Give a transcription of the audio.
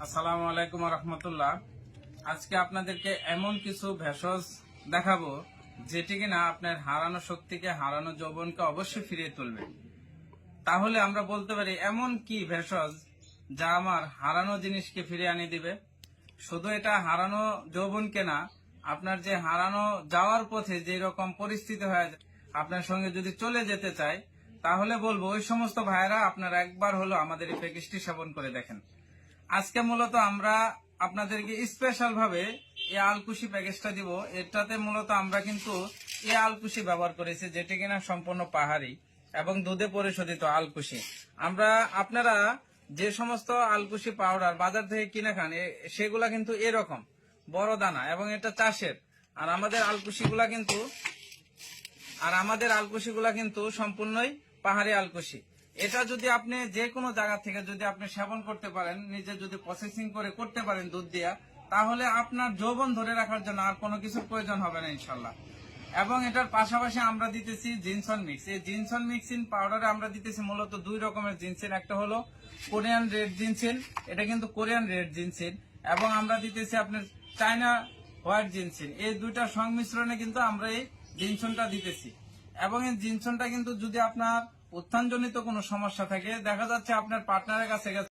আসসালামু আলাইকুম রহমতুল্লাহ। আজকে আপনাদেরকে এমন কিছু ভেষজ দেখাবো যেটি কিনা আপনার হারানো শক্তিকে, হারানো যৌবনকে অবশ্যই ফিরিয়ে তুলবে। তাহলে আমরা বলতে পারি এমন কি ভেষজ যা আমার হারানো জিনিসকে ফিরিয়ে আনিয়ে দিবে। শুধু এটা হারানো যৌবনকে না, আপনার যে হারানো যাওয়ার পথে যে রকম পরিস্থিতি হয়ে যায়, আপনার সঙ্গে যদি চলে যেতে চায়, তাহলে বলবো ওই সমস্ত ভাইয়েরা আপনারা একবার হলো আমাদের এই প্যাকেজটি সেবন করে দেখেন। আজকে মূলত আমরা আপনাদেরকে স্পেশাল ভাবে এই আলকুশি প্যাকেজটা দিব। এটাতে মূলত আমরা কিন্তু এই আলকুশি ব্যবহার করেছি, যেটি কিনা সম্পূর্ণ পাহাড়ি এবং দুধে পরিশোধিত আলকুশি। আপনারা যে সমস্ত আলকুশি পাউডার বাজার থেকে কিনে খান, সেগুলা কিন্তু এরকম বড় দানা এবং এটা চাষের। আর আমাদের আলকুশিগুলা কিন্তু সম্পূর্ণই পাহাড়ি আলকুশি। এটা যদি আপনি যে কোনো জায়গা থেকে যদি আপনি সেবন করতে পারেন, নিজে যদি প্রসেসিং করে করতে পারেন দুধ দিয়া, তাহলে আপনার যৌবন ধরে রাখার জন্য আর কোনো কিছুর প্রয়োজন হবে না ইনশাল্লাহ। এবং এটার পাশাপাশি আমরা দিতেছি জিনসন মিক্স। এই জিনসন মিক্সিন পাউডারে আমরা দিতেছি মূলত দুই রকমের জিনসিন। একটা হলো কোরিয়ান রেড জিনসিন, এটা কিন্তু কোরিয়ান রেড জিনসিন, এবং আমরা দিতেছি আপনার চায়না হোয়াইট জিনসিন। এই দুইটার সংমিশ্রণে কিন্তু আমরা এই জিনসনটা দিতেছি। এবং এই জিনসনটা কিন্তু যদি আপনার উত্থানজনিত কোনো সমস্যা থাকে, দেখা যাচ্ছে আপনার পার্টনারের কাছে গেছে